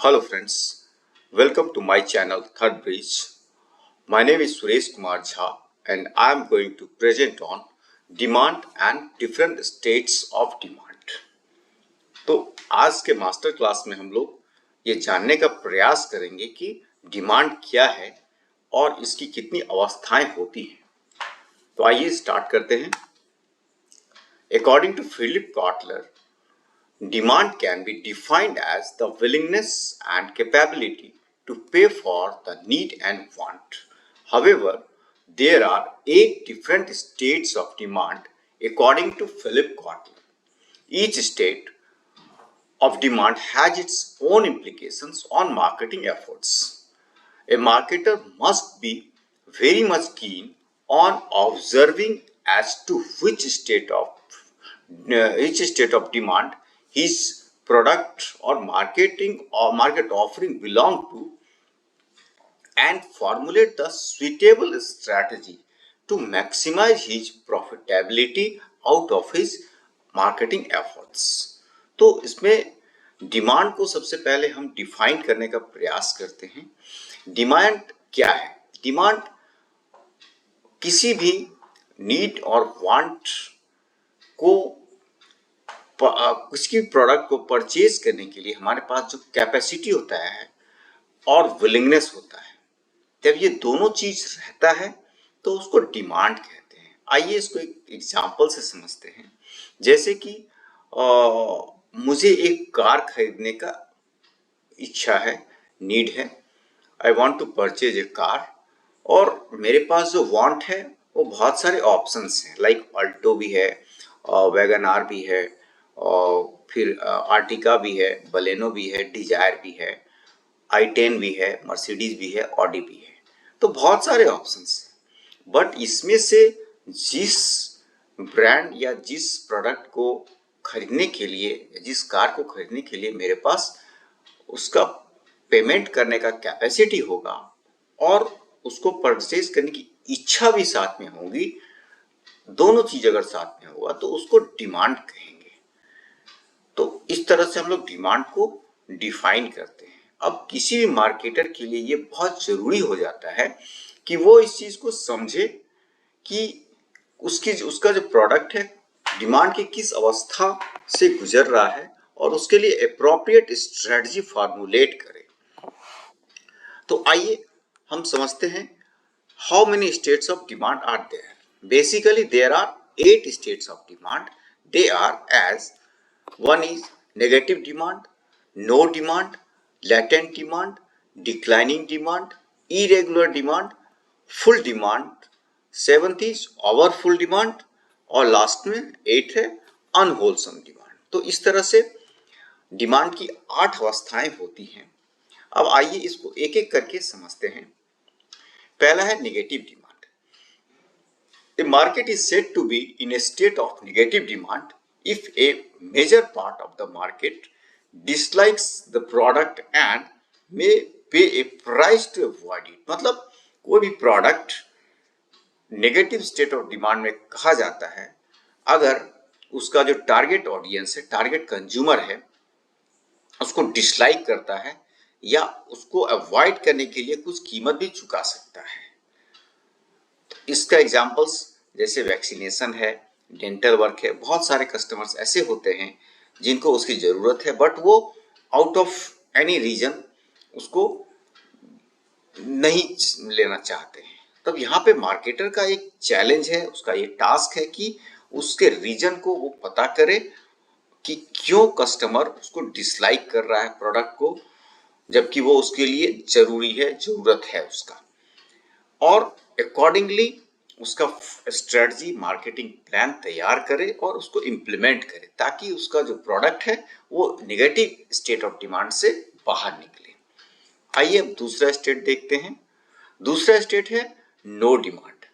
Hello friends, welcome to my channel Third Bridge. My name is Suresh Kumar Jha and I am going to present on demand and different states of demand. तो आज के master class में हम लोग ये जानने का प्रयास करेंगे कि डिमांड क्या है और इसकी कितनी अवस्थाएं होती हैं। तो आइए स्टार्ट करते हैं। According to Philip Kotler, demand can be defined as the willingness and capability to pay for the need and want. However, there are 8 different states of demand according to Philip Kotler. Each state of demand has its own implications on marketing efforts. A marketer must be very much keen on observing as to which state of demand his product or market offering belong to, and formulate the suitable strategy to maximize his profitability out of his marketing efforts. तो इसमें demand को सबसे पहले हम define करने का प्रयास करते हैं। डिमांड क्या है? डिमांड किसी भी नीड और वांट को किसी प्रोडक्ट को परचेज करने के लिए हमारे पास जो कैपेसिटी होता है और विलिंगनेस होता है, जब ये दोनों चीज रहता है तो उसको डिमांड कहते हैं। आइए इसको एक एग्जांपल से समझते हैं। जैसे कि मुझे एक कार खरीदने का इच्छा है, नीड है, I want to purchase a car, और मेरे पास जो वांट है वो बहुत सारे ऑप्शंस हैं, लाइक अल्टो भी है, वैगन आर भी है, और फिर आर्टिका भी है, बलेनो भी है, डिजायर भी है, i10 भी है, मर्सिडीज भी है, ऑडी भी है। तो बहुत सारे ऑप्शंस हैं, बट इसमें से जिस ब्रांड या जिस प्रोडक्ट को खरीदने के लिए, जिस कार को खरीदने के लिए मेरे पास उसका पेमेंट करने का कैपेसिटी होगा और उसको परचेज करने की इच्छा भी साथ में होगी, दोनों चीज अगर साथ में होगा तो उसको डिमांड कहेंगे। तो इस तरह से हम लोग डिमांड को डिफाइन करते हैं। अब किसी भी मार्केटर के लिए ये बहुत जरूरी हो जाता है कि वो इस चीज को समझे कि उसका जो प्रोडक्ट है डिमांड की किस अवस्था से गुजर रहा है और उसके लिए अप्रोप्रिएट स्ट्रेटजी फॉर्मुलेट करे। तो आइए हम समझते हैं how many states of demand are there. Basically there are 8 states of demand. They are as: one is negative demand, no demand, latent demand, declining demand, irregular demand, full demand, 7th is over full demand, और last में 8th है unwholesome demand. तो इस तरह से demand की 8 अवस्थाएं होती हैं। अब आइए इसको एक एक करके समझते हैं। पहला है negative demand. A market is said to be in a state of negative demand if a major part of the market dislikes the product and may pay a price to avoid it। मतलब कोई भी product negative state of demand में कहा जाता है अगर उसका जो टारगेट ऑडियंस है, टारगेट कंज्यूमर है, उसको डिसलाइक करता है या उसको अवॉइड करने के लिए कुछ कीमत भी चुका सकता है। इसका एग्जांपल्स जैसे वैक्सीनेशन है, डेंटल वर्क है। बहुत सारे कस्टमर्स ऐसे होते हैं जिनको उसकी जरूरत है बट वो आउट ऑफ एनी रीजन उसको नहीं लेना चाहते हैं। तब यहाँ पे मार्केटर का एक चैलेंज है, उसका ये टास्क है कि उसके रीजन को वो पता करे कि क्यों कस्टमर उसको डिसलाइक कर रहा है प्रोडक्ट को, जबकि वो उसके लिए जरूरी है, जरूरत है उसका, और अकॉर्डिंगली उसका स्ट्रेटजी मार्केटिंग प्लान तैयार करे और उसको इम्प्लीमेंट करे ताकि उसका जो प्रोडक्ट है वो नेगेटिव स्टेट ऑफ डिमांड से बाहर निकले। आइए अब दूसरा स्टेट देखते हैं। दूसरा स्टेट है no demand.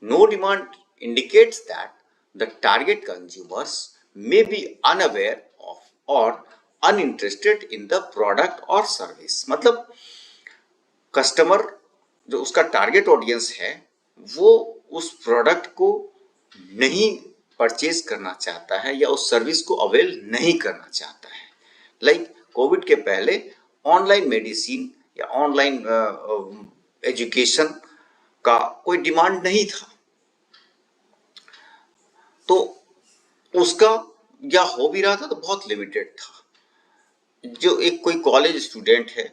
No demand indicates that the target consumers may be unaware of or uninterested in the product or service। मतलब कस्टमर जो उसका टारगेट ऑडियंस है वो उस प्रोडक्ट को नहीं परचेज करना चाहता है या उस सर्विस को अवेल नहीं करना चाहता है। लाइक कोविड के पहले ऑनलाइन मेडिसिन या ऑनलाइन एजुकेशन का कोई डिमांड नहीं था, तो उसका या हो भी रहा था तो बहुत लिमिटेड था। जो एक कोई कॉलेज स्टूडेंट है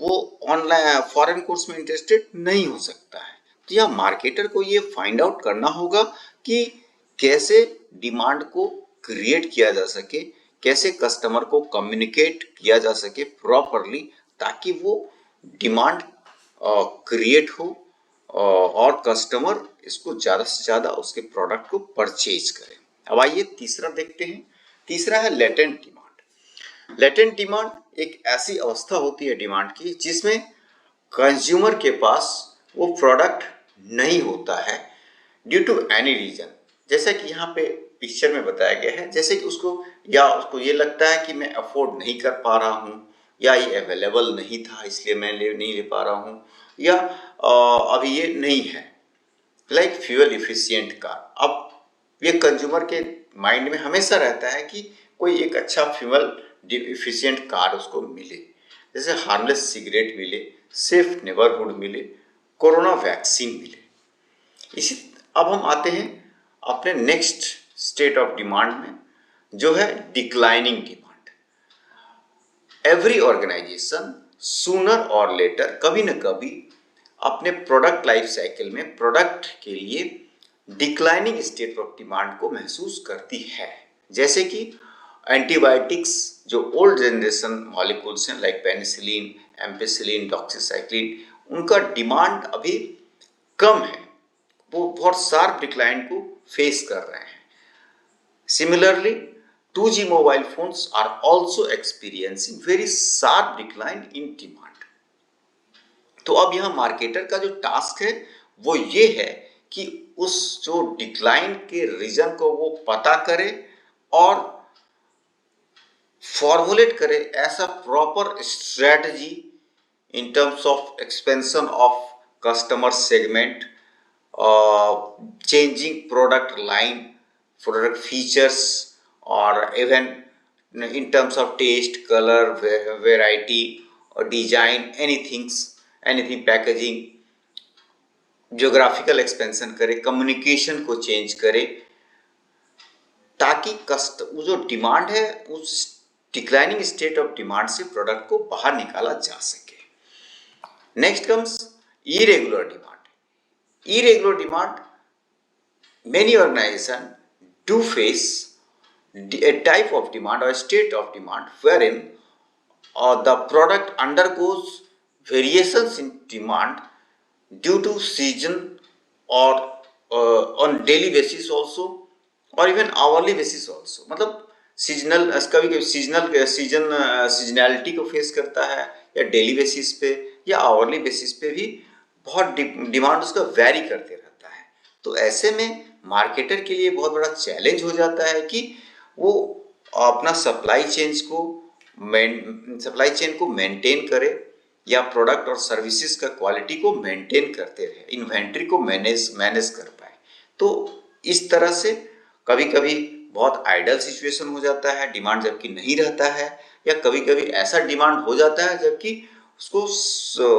वो ऑनलाइन फॉरेन कोर्स में इंटरेस्टेड नहीं हो सकता है। तो यह मार्केटर को ये फाइंड आउट करना होगा कि कैसे डिमांड को क्रिएट किया जा सके, कैसे कस्टमर को कम्युनिकेट किया जा सके प्रॉपरली, ताकि वो डिमांड क्रिएट हो और कस्टमर इसको ज़्यादा से ज़्यादा उसके प्रोडक्ट को परचेज करे। अब आइए तीसरा देखते हैं। तीसरा है लेटेंट डिमांड। लेटेंट डिमांड एक ऐसी अवस्था होती है डिमांड की जिसमें कंज्यूमर के पास वो प्रोडक्ट नहीं होता है ड्यू टू एनी रीजन। जैसा कि यहाँ पे पिक्चर में बताया गया है, जैसे कि उसको ये लगता है कि मैं अफोर्ड नहीं कर पा रहा हूँ, या ये अवेलेबल नहीं था इसलिए मैं नहीं ले पा रहा हूँ, या अभी ये नहीं है। Like fuel efficient car. अब ये कंज्यूमर के माइंड में हमेशा रहता है कि कोई एक अच्छा फ्यूल इफिशियंट कार उसको मिले, जैसे हार्मलेस सिगरेट मिले, सेफ नेबरहुड मिले, कोरोना वैक्सीन मिले। इसी अब हम आते हैं अपने नेक्स्ट स्टेट ऑफ डिमांड में, जो है declining demand. Every organization sooner और लेटर कभी न कभी अपने प्रोडक्ट लाइफ साइकिल में प्रोडक्ट के लिए डिक्लाइनिंग स्टेट ऑफ डिमांड को महसूस करती है। जैसे कि एंटीबायोटिक्स, जो ओल्ड जनरेशन मॉलिक्यूल्स हैं लाइक पेनिसिलिन, एम्पिसिलिन, डॉक्सीसाइक्लिन, उनका डिमांड अभी कम है, वो बहुत शार्प डिक्लाइन को फेस कर रहे हैं। Similarly 2G mobile phones are also experiencing very sharp decline in demand. तो अब यहाँ मार्केटर का जो टास्क है वो ये है कि उस जो डिक्लाइन के रीजन को वो पता करे और फॉर्मुलेट करे ऐसा proper strategy in terms of expansion of customer segment, changing product line, product features, or even in terms of taste, color, variety, or design, anything packaging, geographical expansion करे, communication को change करे, ताकि वो जो demand है उस declining state of demand से product को बाहर निकाला जा सके। Next comes irregular demand. Irregular demand, many organizations do face a type of demand or a state of demand wherein the product undergoes variations in demand due to season or on daily basis also, or even hourly basis also। मतलब seasonal, कभी कभी seasonality को face करता है, या daily basis पे या hourly basis पे भी बहुत डिमांड उसका वेरी करते रहता है। तो ऐसे में मार्केटर के लिए बहुत बड़ा चैलेंज हो जाता है कि वो अपना सप्लाई चेन को मेंटेन करे, या प्रोडक्ट और सर्विसेज का क्वालिटी को मेंटेन करते रहे, इन्वेंट्री को मैनेज कर पाए। तो इस तरह से कभी कभी बहुत आइडल सिचुएशन हो जाता है, डिमांड जबकि नहीं रहता है, या कभी कभी ऐसा डिमांड हो जाता है जबकि उसको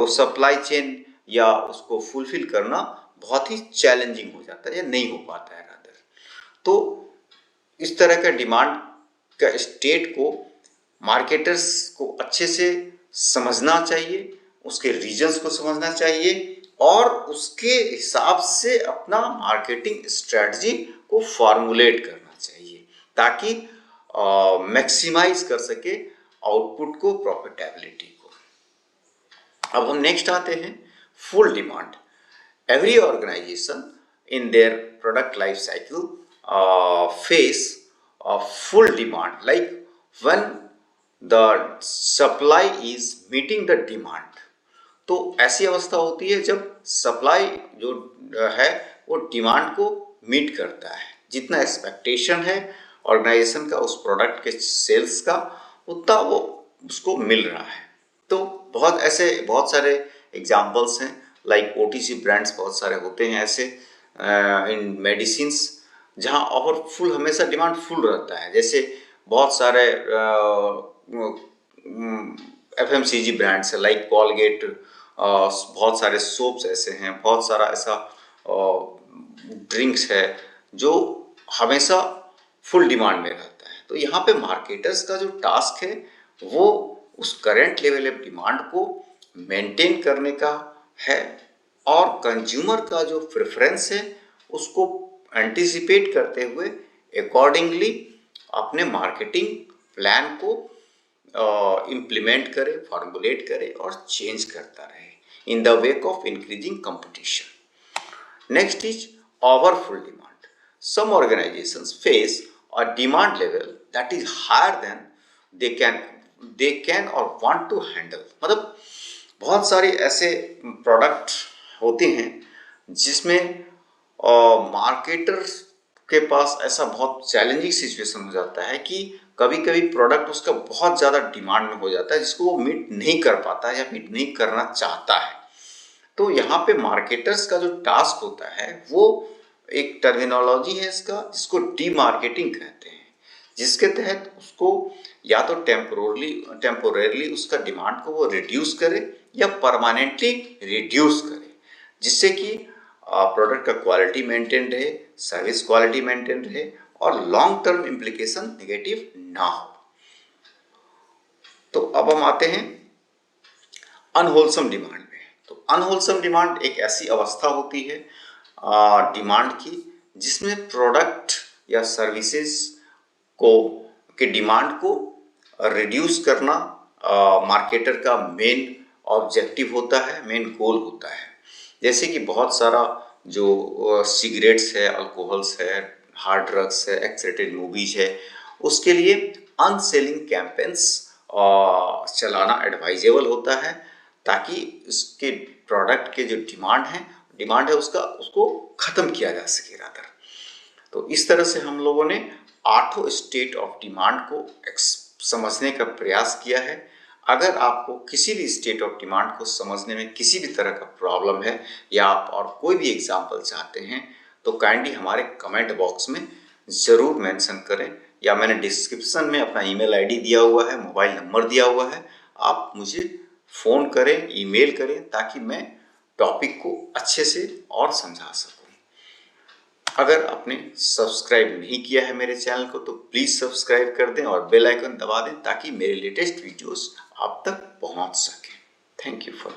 सप्लाई चेन या उसको फुलफिल करना बहुत ही चैलेंजिंग हो जाता है या नहीं हो पाता है रादर। तो इस तरह का डिमांड का स्टेट को मार्केटर्स को अच्छे से समझना चाहिए, उसके रीजंस को समझना चाहिए और उसके हिसाब से अपना मार्केटिंग स्ट्रेटजी को फॉर्मुलेट करना चाहिए, ताकि मैक्सिमाइज कर सके आउटपुट को, प्रॉफिटेबिलिटी को। अब हम नेक्स्ट आते हैं full demand. Every organization in their product life cycle face full demand, like when the supply is meeting the demand. तो ऐसी अवस्था होती है जब सप्लाई जो है वो डिमांड को मीट करता है, जितना एक्सपेक्टेशन है ऑर्गेनाइजेशन का उस प्रोडक्ट के सेल्स का, उतना वो उसको मिल रहा है। तो बहुत सारे एग्जाम्पल्स हैं, लाइक OTC ब्रांड्स बहुत सारे होते हैं ऐसे इन मेडिसिन्स, जहाँ ऑफर फुल, हमेशा डिमांड फुल रहता है। जैसे बहुत सारे FMCG ब्रांड्स है लाइक कॉलगेट, बहुत सारे सोप्स ऐसे हैं, बहुत सारा ऐसा ड्रिंक्स है जो हमेशा फुल डिमांड में रहता है। तो यहाँ पे मार्केटर्स का जो टास्क है वो उस करंट लेवल ऑफ डिमांड को मेंटेन करने का है और कंज्यूमर का जो प्रेफरेंस है उसको एंटिसिपेट करते हुए अकॉर्डिंगली अपने मार्केटिंग प्लान को इम्प्लीमेंट करे, फॉर्मुलेट करे और चेंज करता रहे in the wake of increasing competition. Next is overfull demand. Some organizations face a demand level that is higher than they can or want to handle। मतलब बहुत सारे ऐसे प्रोडक्ट होते हैं जिसमें मार्केटर्स के पास ऐसा बहुत चैलेंजिंग सिचुएशन हो जाता है कि कभी कभी प्रोडक्ट उसका बहुत ज़्यादा डिमांड में हो जाता है जिसको वो मीट नहीं कर पाता है या मीट नहीं करना चाहता है। तो यहाँ पे मार्केटर्स का जो टास्क होता है वो एक टर्मिनोलॉजी है इसका जिसको डीमार्केटिंग कहते हैं, जिसके तहत उसको या तो टेम्पोरेरली उसका डिमांड को वो रिड्यूस करे या परमानेंटली रिड्यूस करे, जिससे कि प्रोडक्ट का क्वालिटी मेंटेन रहे, सर्विस क्वालिटी मेंटेन रहे और लॉन्ग टर्म इम्प्लीकेशन नेगेटिव ना हो। तो अब हम आते हैं अनहोलसम डिमांड में। तो अनहोलसम डिमांड एक ऐसी अवस्था होती है डिमांड की जिसमें प्रोडक्ट या सर्विसेज को के डिमांड को रिड्यूस करना मार्केटर का मेन ऑब्जेक्टिव होता है, मेन गोल होता है। जैसे कि बहुत सारा जो सिगरेट्स है, अल्कोहल्स है, हार्ड ड्रग्स है, एक्सरेटेड मूवीज है, उसके लिए अनसेलिंग कैंपेन्स चलाना एडवाइजेबल होता है ताकि उसके प्रोडक्ट के जो डिमांड है उसको ख़त्म किया जा सके रादर। तो इस तरह से हम लोगों ने 8 स्टेट ऑफ डिमांड को समझने का प्रयास किया है। अगर आपको किसी भी स्टेट ऑफ डिमांड को समझने में किसी भी तरह का प्रॉब्लम है या आप और कोई भी एग्जाम्पल चाहते हैं तो काइंडली हमारे कमेंट बॉक्स में ज़रूर मेंशन करें, या मैंने डिस्क्रिप्शन में अपना ईमेल आईडी दिया हुआ है, मोबाइल नंबर दिया हुआ है, आप मुझे फ़ोन करें, ईमेल करें ताकि मैं टॉपिक को अच्छे से और समझा सकूं। अगर आपने सब्सक्राइब नहीं किया है मेरे चैनल को तो प्लीज़ सब्सक्राइब कर दें और बेल आइकन दबा दें ताकि मेरे लेटेस्ट वीडियोस आप तक पहुंच सकें। Thank you for